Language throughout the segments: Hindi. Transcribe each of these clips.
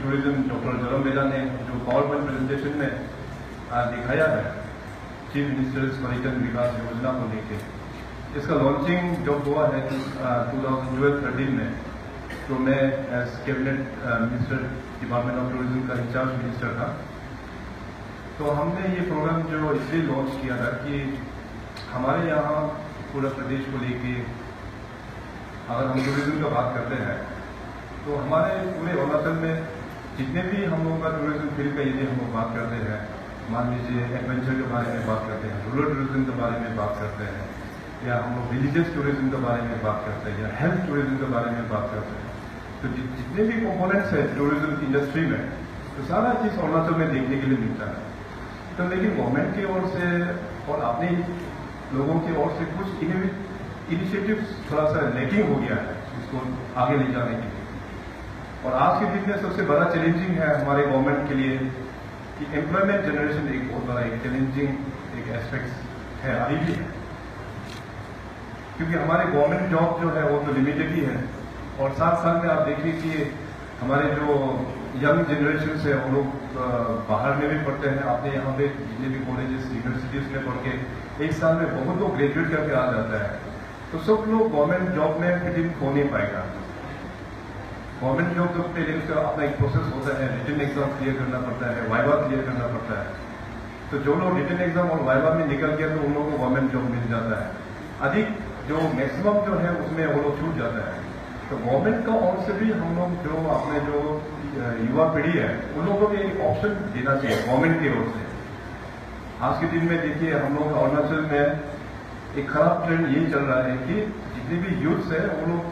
टूरिज्म डॉक्टर जरम बेला ने जो पावर पॉइंट प्रेजेंटेशन में दिखाया है चीफ मिनिस्टर्स पर्यटन विकास योजना को लेकर, इसका लॉन्चिंग जब हुआ है 2012-13 में, तो मैं as cabinet minister department of tourism का इंचार्ज मिनिस्टर था। तो हमने ये प्रोग्राम जो इसलिए लॉन्च किया था कि हमारे यहाँ पूरा प्रदेश को लेके अगर हम टूरिज्म का बात करते हैं तो हमारे पूरे अरुणाचल में जितने भी हम लोगों का टूरिज्म फील्ड का यदि हम लोग बात करते हैं, मान लीजिए एडवेंचर के बारे में बात करते हैं, रूरल टूरिज्म के बारे में बात करते हैं, या हम लोग रिलीजियस टूरिज्म के बारे में बात करते हैं, या हेल्थ टूरिज्म के बारे में बात करते हैं, तो जितने भी कंपोनेंट्स है टूरिज्म इंडस्ट्री में, तो सारा चीज़ अरुणाचल में देखने के लिए मिलता है। तो लेकिन गवर्नमेंट की ओर से और अपने लोगों की ओर से कुछ इनिशिएटिव थोड़ा सा लैकिंग हो गया है इसको आगे ले जाने के लिए। और आज के दिन में सबसे बड़ा चैलेंजिंग है हमारे गवर्नमेंट के लिए कि एम्प्लॉयमेंट जनरेशन एक बहुत बड़ा एक चैलेंजिंग एक एस्पेक्ट है, अभी भी है, क्योंकि हमारे गवर्नमेंट जॉब जो है वो तो लिमिटेड ही है, और साथ साथ में आप देख लीजिए हमारे जो यंग जनरेशन है वो लोग बाहर में भी पढ़ते हैं, अपने यहाँ पे जितने भी कॉलेजेस यूनिवर्सिटीज में पढ़ के एक साल में बहुत लोग ग्रेजुएट करके आ जाता है, तो सब लोग गवर्नमेंट जॉब में फिट इन हो नहीं पाएगा। गवर्नमेंट जॉब तो पहले उसका अपना एक प्रोसेस होता है, रिटन एग्जाम क्लियर करना पड़ता है, वाइवा क्लियर करना पड़ता है, तो जो लोग रिटन एग्जाम और वाइवा में निकल गया तो उन लोगों को गवर्नमेंट जॉब मिल जाता है, अधिक जो मैक्सिमम जो है उसमें वो लोग छूट जाता है। तो गवर्नमेंट का ओर से भी हम लोग जो अपने जो युवा पीढ़ी है उन लोगों को एक ऑप्शन देना चाहिए गवर्नमेंट की ओर से। आज के दिन में देखिए हम लोग अरुणाचल में एक खराब ट्रेंड यही चल रहा है कि जितने भी यूथ्स है वो लोग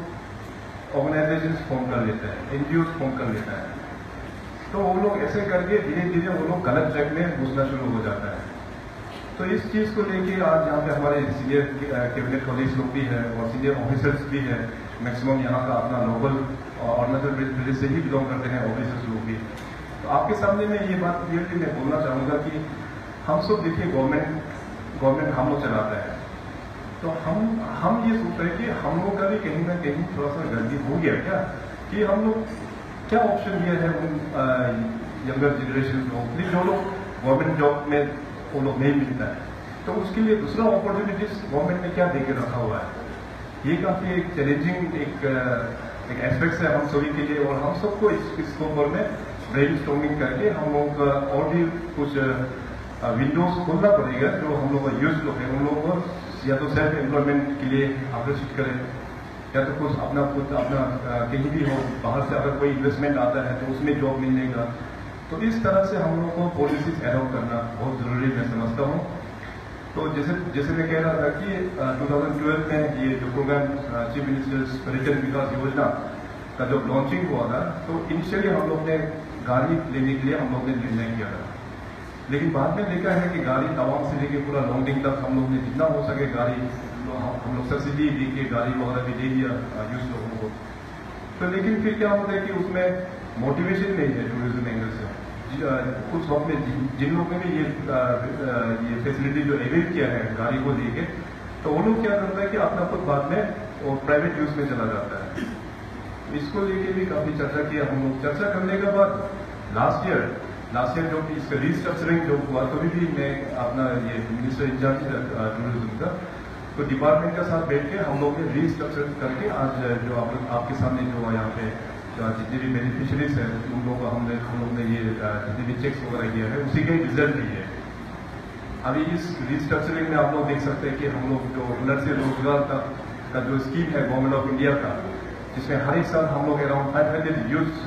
ऑर्गेनाइजेशन फॉर्म कर लेते हैं, एनजीओ फॉर्म कर लेता है, तो वो लोग ऐसे करके धीरे धीरे वो लोग गलत ट्रैक में घुसना शुरू हो जाता है। तो इस चीज को लेके आज यहाँ पे हमारे सीनियर कैबिनेट कॉलेज लोग भी है और सीनियर ऑफिसर्स भी है, मैक्सिमम यहाँ का अपना लोकल अरुणाचल प्रदेश से ही बिलोंग करते हैं ऑफिसर्स लोग भी। तो आपके सामने में ये बात क्लियरली मैं बोलना चाहूंगा कि हम सब देखिए गवर्नमेंट हम लोग चलाता है, तो हम ये सोच रहे हैं कि हम लोग का भी कहीं ना कहीं थोड़ा सा गलती हो गया क्या, कि हम लोग क्या ऑप्शन दिया है उन यंगर जनरेशन को, जो लोग गवर्नमेंट जॉब में वो लोग नहीं मिलता है, तो उसके लिए दूसरा अपॉर्चुनिटीज गवर्नमेंट ने क्या देके रखा हुआ है। ये काफी एक चैलेंजिंग एक एस्पेक्ट है हम सभी के लिए, और हम सबको इसके ऊपर में ब्रेनस्टॉर्मिंग करके हम लोग और भी कुछ विंडोज खोलना पड़ेगा जो हम लोग का यूज लोग है उन लोगों को या तो सेल्फ एम्प्लॉयमेंट के लिए आकर्षित करें, या तो कुछ अपना कहीं भी हो बाहर से अगर कोई इन्वेस्टमेंट आता है तो उसमें जॉब मिलेगा। तो इस तरह से हम लोग को पॉलिसीज एडॉप्ट करना बहुत जरूरी मैं समझता हूँ। तो जैसे मैं कह रहा था कि 2012 में ये जो प्रोग्राम चीफ मिनिस्टर्स पर्यटन विकास योजना का जब लॉन्चिंग हुआ था, तो इनिशियली हम लोग ने गाड़ी लेने के लिए हम लोग ने निर्णय किया था, लेकिन बाद में देखा है कि गाड़ी तवांग से लेके पूरा लॉन्डिंग तक हम लोग ने जितना हो सके गाड़ी हम लोग सब्सिडी दे के गाड़ी वगैरह भी दे दिया यूज लोगों को। तो लेकिन फिर क्या होता है कि उसमें मोटिवेशन नहीं है टूरिज्म एंगल से। कुछ वक्त में जिन लोगों ने ये फैसिलिटी जो अवेल किया है गाड़ी को लेके, तो वो लोग क्या करता है कि अपना खुद बाद में वो प्राइवेट यूज में चला जाता है। इसको लेके भी काफी चर्चा किया हम लोग। चर्चा करने के बाद लास्ट ईयर जो इसका रीस्ट्रक्चरिंग जो हुआ, तो भी मैं अपना ये मिनिस्टर इंचार्ज टूरिज्म का, तो डिपार्टमेंट के साथ बैठ के हम लोग ने रीस्ट्रक्चर करके आज जो आपके सामने जो यहाँ पे जितने भी बेनिफिशियरीज हैं उन लोगों को हम लोग ने ये जितने भी चेक्स वगैरह किया है उसी का ही रिजल्ट भी है। अभी इस रीस्ट्रक्चरिंग में आप लोग देख सकते हैं कि हम लोग जो हुनर से रोजगार का जो स्कीम है गवर्नमेंट ऑफ इंडिया का, जिसमें हर एक साल हम लोग अराउंड 500 यूथ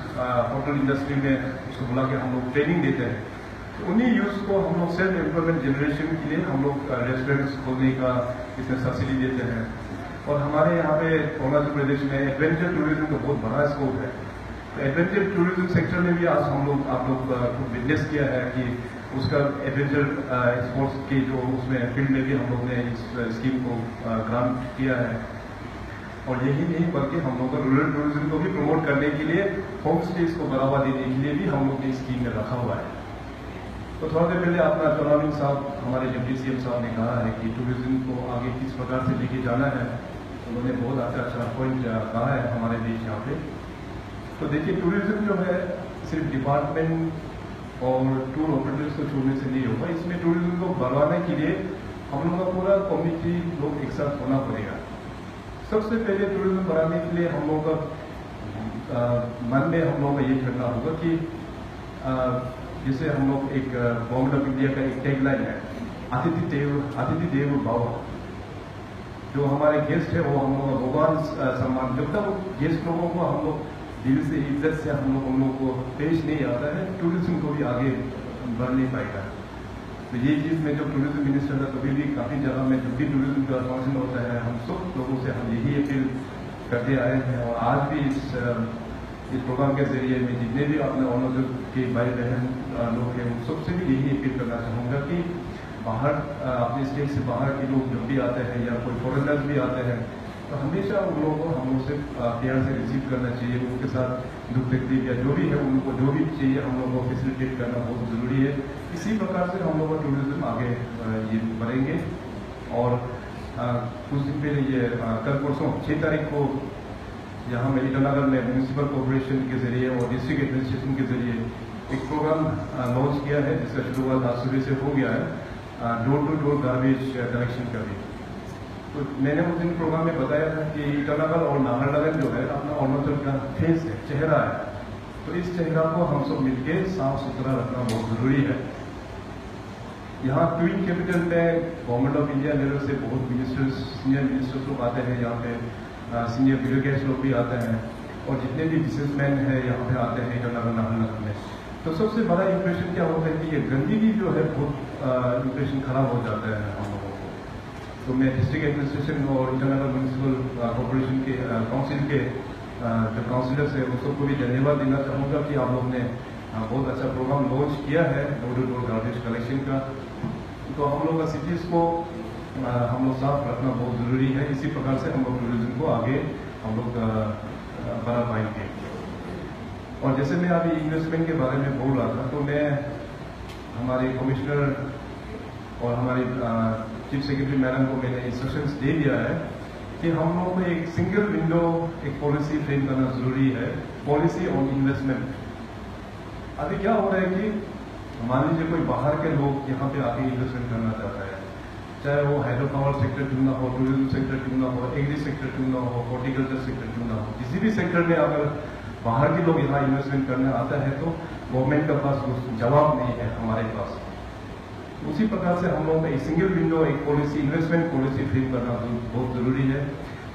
होटल इंडस्ट्री में उसको बुला के हम लोग ट्रेनिंग देते हैं। तो उन्हीं यूथ को हम लोग सेल्फ एम्प्लॉयमेंट जनरेशन के लिए हम लोग रेस्टोरेंट्स खोलने का इसमें सब्सिडी देते हैं। और हमारे यहाँ पे अरुणाचल प्रदेश में एडवेंचर टूरिज्म का बहुत बड़ा स्कोप है। तो एडवेंचर टूरिज्म सेक्टर में भी आज आप लोग को विटनेस किया है कि उसका एडवेंचर स्पोर्ट्स के जो उसमें फील्ड में भी हम लोग ने इस स्कीम को ग्रांट किया है। और यही नहीं बल्कि हम लोग रूरल टूरिज्म को भी प्रमोट करने के लिए होम स्टेज को बढ़ावा देने के लिए भी हम लोग ने स्कीम में रखा हुआ है। तो थोड़ा देर पहले अपना चौनामिंग साहब हमारे डिप्टी सीएम साहब ने कहा है कि टूरिज्म को आगे किस प्रकार से लेके जाना है। उन्होंने बहुत अच्छा पॉइंट कहा है हमारे देश यहाँ पे। तो देखिए टूरिज्म जो है सिर्फ डिपार्टमेंट और टूर ऑपरेटर्स को छोड़ने से नहीं होगा। इसमें टूरिज्म को बढ़ाने के लिए हम लोग का पूरा कम्युनिटी लोग एक साथ होना पड़ेगा। सबसे पहले टूरिज्म बढ़ाने के लिए हम लोग का मन में हम लोग का ये करना होगा कि जैसे हम लोग एक गवर्नमेंट ऑफ इंडिया का एक टैगलाइन है, अतिथि देवो भव। जो हमारे गेस्ट है वो हम लोग का भगवान सम्मान। जब तक गेस्ट लोगों को हम लोग दिल से इज्जत से हम लोगों को पेश नहीं आता है, टूरिज्म को भी आगे बढ़ नहीं पाएगा। तो ये चीज़ में जो टूरिज्म मिनिस्टर है, कभी भी काफ़ी जगह में जब भी टूरिज्म का फंक्शन होता है, हम सब लोगों से हम यही अपील करते आए हैं। और आज भी इस प्रोग्राम के जरिए में जितने भी अपने ऑनर के भाई बहन लोग हैं, उन सबसे भी यही अपील करना चाहूँगा कि बाहर अपने स्टेट से बाहर के लोग जब भी आते हैं या कोई फॉरेनर्स भी आते हैं, तो हमेशा उन लोगों को हम लोग से प्यार से रिसीव करना चाहिए। उनके साथ दुख तकलीफ या जो भी है उनको जो भी चाहिए हम लोगों को फैसिलिटेट करना बहुत ज़रूरी है। इसी प्रकार से हम लोग का टूरिज्म आगे ये बढ़ेंगे। और कुछ दिन पहले ये कल परसों 6 तारीख को यहाँ में ईटानगर में म्यूनसिपल कॉर्पोरेशन के जरिए और डिस्ट्रिक्ट एडमिनिस्ट्रेशन के जरिए एक प्रोग्राम लॉन्च किया है, जिसका शुरुआत आज सुबह से हो गया है, door to door garbage collection का भी। तो मैंने उस दिन प्रोग्राम में बताया था कि ईटानगर और नाहरलगुन जो है अपना अरुणाचल का फेस है, चेहरा है। तो इस चेहरा को हम सब मिलकर साफ सुथरा रखना बहुत जरूरी है। यहाँ ट्विन कैपिटल में गवर्नमेंट ऑफ इंडिया लेवल से बहुत मिनिस्टर्स, सीनियर मिनिस्टर्स लोग आते हैं, यहाँ पे सीनियर ब्यूरोक्रेट्स लोग भी आते हैं, और जितने भी बिजनेसमैन हैं यहाँ पे आते हैं ईटानगर नाहरलगुन में। तो सबसे बड़ा इंप्रेशन क्या होता है कि ये गंदगी जो है बहुत इंप्रेशन खराब हो जाता है हम लोगों को। तो मैं डिस्ट्रिक्ट एडमिनिस्ट्रेशन और ईटानगर म्यूनसिपल कॉर्पोरेशन के काउंसिल के जो काउंसिलर्स है उन सबको भी धन्यवाद देना चाहूँगा कि आप लोग ने बहुत अच्छा प्रोग्राम लॉन्च किया है door to door garbage collection का। तो हम लोग का सिटीज़ को हम लोग साफ रखना बहुत ज़रूरी है। इसी प्रकार से हम लोग टूरिज्म को आगे हम लोग बढ़ा पाएंगे। और जैसे मैं अभी इन्वेस्टमेंट के बारे में बोल रहा था, तो मैं हमारे कमिश्नर और हमारे चीफ सेक्रेटरी मैडम को मैंने इंस्ट्रक्शंस दे दिया है कि हम लोग को एक सिंगल विंडो एक पॉलिसी फ्रेम करना जरूरी है, पॉलिसी ऑन इन्वेस्टमेंट। अभी क्या हो रहा है कि मान लीजिए कोई बाहर के लोग यहाँ पे आके इन्वेस्टमेंट करना चाहता है, चाहे वो हाइड्रो पावर सेक्टर क्यों ना हो, टूरिज्म सेक्टर क्यों ना हो, एग्री सेक्टर क्यों ना हो, हॉर्टिकल्चर सेक्टर क्यों ना हो, किसी भी सेक्टर में अगर बाहर के लोग यहाँ इन्वेस्टमेंट करने आता है तो गवर्नमेंट के पास जवाब नहीं है हमारे पास। उसी प्रकार से हम लोगों का एक सिंगल विंडो एक पॉलिसी, इन्वेस्टमेंट पॉलिसी फ्रेम करना बहुत जरूरी है।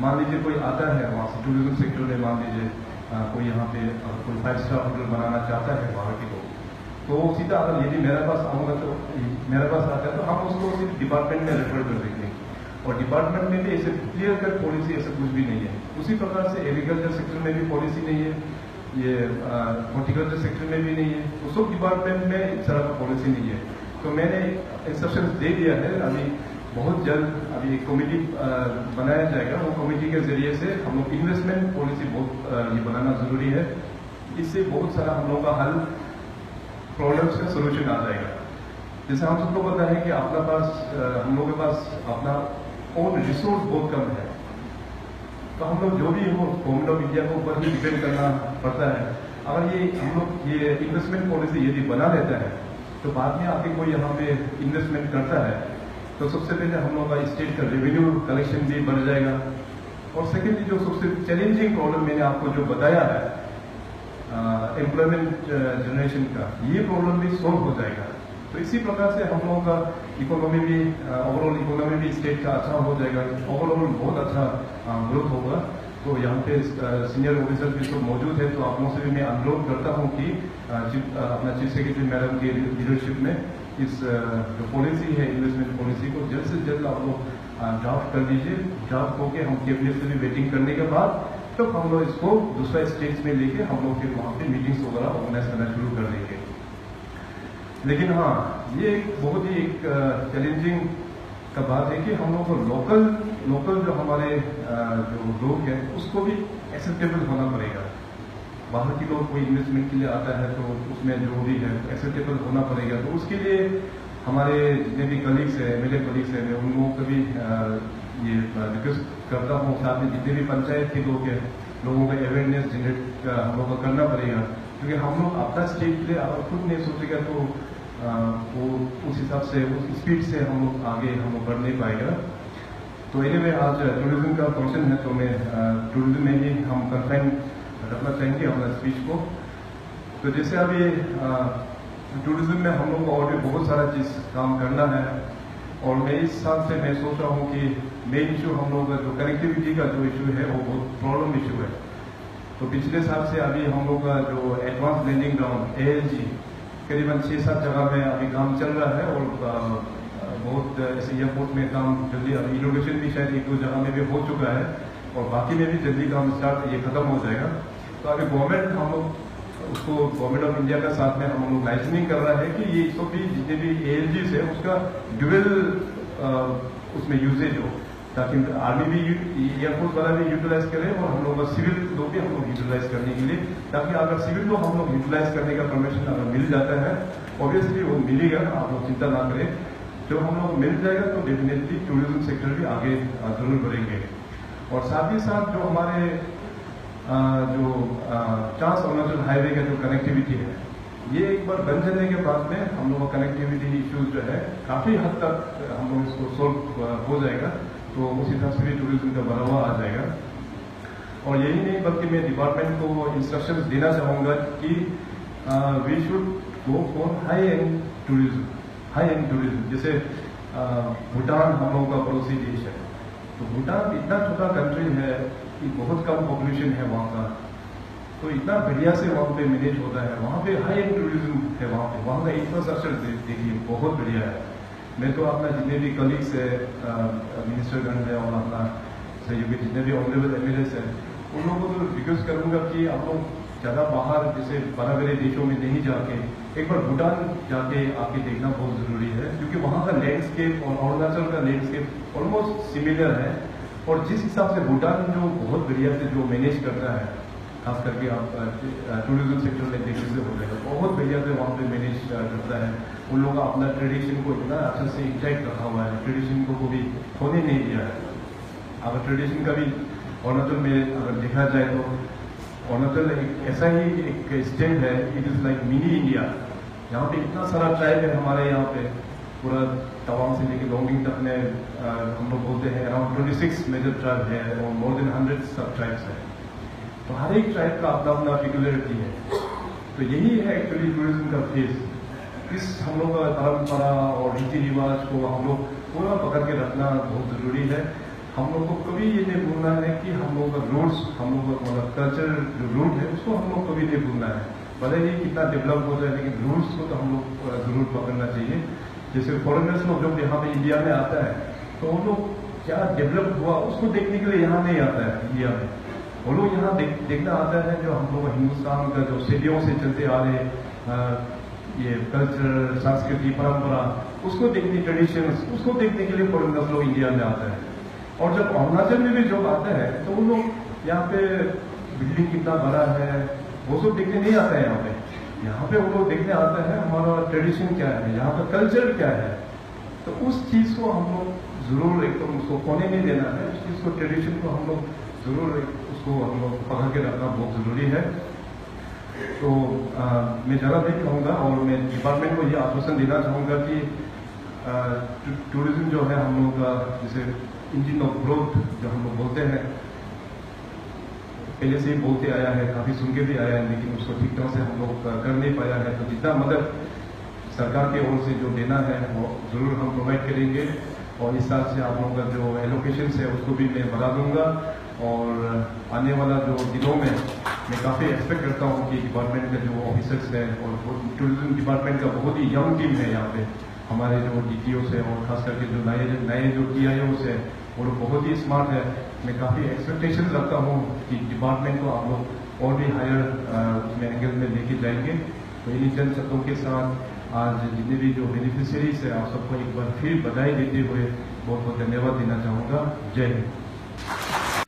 मान लीजिए कोई आता है वहाँ से टूरिज्म सेक्टर में, मान लीजिए कोई यहाँ पे कोई 5 स्टार होटल बनाना चाहता है बाहर के लोग, तो सीधा अगर यदि मेरे पास आऊँगा तो मेरे पास आता है तो हम उसको सिर्फ डिपार्टमेंट में रेफर कर देंगे, और डिपार्टमेंट में भी ऐसे क्लियर कट पॉलिसी ऐसा कुछ भी नहीं है। उसी प्रकार से एग्रीकल्चर सेक्टर में भी पॉलिसी नहीं है, ये हॉर्टिकल्चर सेक्टर में भी नहीं है, तो सब डिपार्टमेंट में इस तरह का पॉलिसी नहीं है। तो मैंने इंस्ट्रक्शन दे दिया है, अभी बहुत जल्द अभी एक कमेटी बनाया जाएगा, वो कमेटी के जरिए से हम लोग इन्वेस्टमेंट पॉलिसी बहुत ये बनाना जरूरी है। इससे बहुत सारा हम लोग का हल प्रॉब्लम्स का सोल्यूशन आ जाएगा। जैसे हम सबको पता है कि अपना पास हम लोगों के पास अपना ओन रिसोर्स बहुत कम है, तो हम लोग जो भी हो गवर्नमेंट ऑफ इंडिया को ऊपर ही डिपेंड करना पड़ता है। अगर ये हम लोग ये इन्वेस्टमेंट पॉलिसी यदि बना लेता है तो बाद में आके कोई यहाँ पे इन्वेस्टमेंट करता है तो सबसे पहले हम लोग का स्टेट का रेवेन्यू कलेक्शन भी बढ़ जाएगा, और सेकेंडली जो सबसे चैलेंजिंग प्रॉब्लम मैंने आपको जो बताया है एम्प्लॉयमेंट जनरेशन का, ये प्रॉब्लम भी सॉल्व हो जाएगा। तो इसी प्रकार से हम लोगों का इकोनॉमी भी ओवरऑल इकोनॉमी भी स्टेट का अच्छा हो जाएगा, ओवरऑल बहुत अच्छा ग्रोथ होगा। तो यहाँ पे सीनियर ऑफिसर भी सब मौजूद है, तो आप लोगों से भी मैं अनुरोध करता हूँ कि अपना चीफ सेक्रेटरी मैडम की लीडरशिप में इस जो पॉलिसी है इन्वेस्टमेंट पॉलिसी को जल्द से जल्द आप लोग ड्राफ्ट कर लीजिए। ड्राफ्ट होकर हम कैबिनेट से भी वेटिंग करने के बाद तो हम लोग इसको दूसरा स्टेज में लेके हम लोग फिर वहाँ पे मीटिंग्स वगैरह ऑर्गेनाइज करना शुरू कर देंगे। लेकिन हाँ, ये एक बहुत ही एक चैलेंजिंग का बात है कि हम लोग को लोकल जो हमारे जो लोग हैं उसको भी एक्सेप्टेबल होना पड़ेगा। बाहर के लोग कोई इन्वेस्टमेंट के लिए आता है तो उसमें जो भी है एक्सेप्टेबल होना पड़ेगा। तो उसके लिए हमारे जितने भी कलीग्स हैं, मेरे कलीग्स हैं, मैं उन लोगों को भी ये रिक्वेस्ट करता हूँ, साथ में जितने भी पंचायत के लोग हैं, लोगों का अवेयरनेस जनरेट हम लोग को करना पड़ेगा। क्योंकि हम लोग अपना स्टेट के लिए अगर खुद नहीं सोचेगा तो वो उस हिसाब से उस स्पीड से हम लोग आगे हम लोग बढ़ नहीं पाएगा। तो एनीवे आज टूरिज्म का फंक्शन है, तो मैं टूरिज्म में ही हम कन्फाइन रखना चाहेंगे अपना स्पीच को। तो जैसे अभी टूरिज्म में हम लोग को और भी बहुत सारा चीज़ काम करना है, और मैं इस साल से मैं सोच रहा हूँ कि मेन इशू हम लोग का जो कनेक्टिविटी का जो इशू है वो बहुत प्रॉब्लम इशू है। तो पिछले साल से अभी हम लोग का जो एडवांस लैंडिंग ग्राउंड ALG करीबन 6-7 जगह में अभी काम चल रहा है, और बहुत ऐसे एयरपोर्ट में काम जल्दी, अभी इनोवेशन भी शायद 1-2 जगह में भी हो चुका है, और बाकी में भी जल्दी काम स्टार्ट ये खत्म हो जाएगा। तो अभी गवर्नमेंट हम लोग उसको गवर्नमेंट ऑफ इंडिया का साथ में हम लोग लाइसेंसिंग कर रहा है कि ये इसको भी जितने भी ALGs है उसका ड्यूअल उसमें यूजेज हो, ताकि आर्मी भी एयरफोर्स वाला भी यूटिलाइज करे और हम लोग सिविल लोग भी हम लोग यूटिलाइज करने के लिए, ताकि अगर सिविल को हम लोग यूटिलाइज करने का परमिशन अगर मिल जाता है, ऑब्वियसली वो मिलेगा, आप लोग चिंता ना करें। जब हम लोग मिल जाएगा तो डेफिनेटली टूरिज्म सेक्टर भी आगे जरूर बढ़ेंगे। और साथ ही साथ जो हमारे जो ट्रांस अरुणाचल हाईवे का जो कनेक्टिविटी है, ये एक बार बन जाने के बाद में हम लोग का कनेक्टिविटी इश्यूज जो है काफी हद तक हम लोग इसको सोल्व हो जाएगा, तो उस हिसाब से भी टूरिज्म का बढ़ावा आ जाएगा। और यही नहीं बल्कि मैं डिपार्टमेंट को इंस्ट्रक्शंस देना चाहूंगा कि we should go for high end tourism. जैसे भूटान हम लोगों का पड़ोसी देश है, तो भूटान इतना छोटा कंट्री है कि बहुत कम पॉपुलेशन है वहाँ का, तो इतना बढ़िया से वहाँ पे मैनेज होता है, वहाँ पे हाई एंड टूरिज्म है, वहाँ का इंफ्रास्ट्रक्चर देखिए बहुत बढ़िया है। मैं तो अपना जितने भी कलीग्स है, मिनिस्टरगण है और अपना सहयोगी जितने भी ऑनरेबल MLAs है, उन लोगों को तो रिक्वेस्ट करूंगा कि आप लोग ज़्यादा बाहर जैसे बड़े देशों में नहीं जाके एक बार भूटान जाके आके देखना बहुत जरूरी है, क्योंकि वहाँ का लैंडस्केप और अरुणाचल का लैंडस्केप ऑलमोस्ट सिमिलर है। और जिस हिसाब से भूटान जो बहुत बढ़िया से जो मैनेज करता है, खास करके आप टूरिज्म सेक्टर में देखने से हो जाएगा, बहुत बढ़िया से वहाँ पे मैनेज करता है। उन लोगों का अपना ट्रेडिशन को इतना अच्छे से इंटैक्ट रखा हुआ है, ट्रेडिशन को भी खोने नहीं दिया है। अगर ट्रेडिशन का भी अरुणाचल में अगर देखा जाए तो अरुणाचल एक ऐसा ही एक स्टेट है, it is like mini India. यहाँ पे इतना सारा ट्राइब है हमारे यहाँ पे, पूरा तवांग से लेकर लोंगिंग तक में हम लोग बोलते हैं अराउंड 26 मेजर ट्राइब है और मोर देन 100 सब ट्राइब्स है। तो हर एक ट्राइब का अपना अपना पिकुलरिटी है। तो यही है एक्चुअली टूरिज्म का फेस। इस हम लोग का परंपरा और रीति रिवाज को हम लोग पूरा पकड़ के रखना बहुत जरूरी है। हम लोग को कभी ये नहीं भूलना है कि हम लोग का रूट्स, हम लोग का मतलब कल्चर जो रूट है उसको हम लोग कभी नहीं भूलना है। भले ही कितना डेवलप हो जाए, लेकिन रूट्स को तो हम लोग जरूर पकड़ना चाहिए। जैसे फॉरेनर्स लोग जब यहाँ पे इंडिया में आता है तो वो लोग क्या डेवलप हुआ उसको देखने के लिए यहाँ नहीं आता है इंडिया में, वो लोग यहाँ देखना आता है जो हम लोग हिंदुस्तान का जो सदियों से चलते आ रहे ये कल्चर, संस्कृति, परंपरा, उसको देखने, ट्रेडिशंस, उसको देखने के लिए फॉरेनर्स लोग इंडिया में आता है। और जब अरुणाचल में भी जो आते हैं तो वो लोग यहाँ पे बिल्डिंग कितना बड़ा है वो सब देखने नहीं आता है यहाँ पे। यहाँ पे वो लोग देखने आता है हमारा ट्रेडिशन क्या है, यहाँ का कल्चर क्या है। तो उस चीज को हम लोग जरूर एकदम उसको खोने नहीं देना है, उस चीज को, ट्रेडिशन को हम लोग जरूर उसको हम लोग पकड़ के रखना बहुत जरूरी है। तो मैं ज़्यादा नहीं कहूँगा और मैं डिपार्टमेंट को ये आश्वासन देना चाहूँगा कि टूरिज्म जो है हम लोग का जैसे इंजन ऑफ ग्रोथ जो हम लोग बोलते हैं, पहले से ही बोलते आया है, काफी सुन के भी आया है, लेकिन उसको ठीक तरह से हम लोग कर नहीं पाया है। तो जितना मदद सरकार की ओर से जो देना है वो जरूर हम प्रोवाइड करेंगे, और इस साल से आप लोगों का जो एलोकेशन है उसको भी मैं बढ़ा दूंगा। और आने वाला जो दिनों में मैं काफ़ी एक्सपेक्ट करता हूँ कि डिपार्टमेंट के जो ऑफिसर्स हैं और टूरिज्म डिपार्टमेंट का बहुत ही यंग टीम है यहाँ पे, हमारे जो DTOs है और खास करके जो नए जो TIOs है वो लोग बहुत ही स्मार्ट है। मैं काफ़ी एक्सपेक्टेशन रखता हूँ कि डिपार्टमेंट को आप लोग और भी हायर उसमें एंगल में लेके जाएंगे। तो इन्हीं चंद शब्दों के साथ आज जितने भी जो बेनिफिशियरीज है आप सबको एक बार फिर बधाई देते हुए बहुत बहुत धन्यवाद देना चाहूँगा। जय हिंद।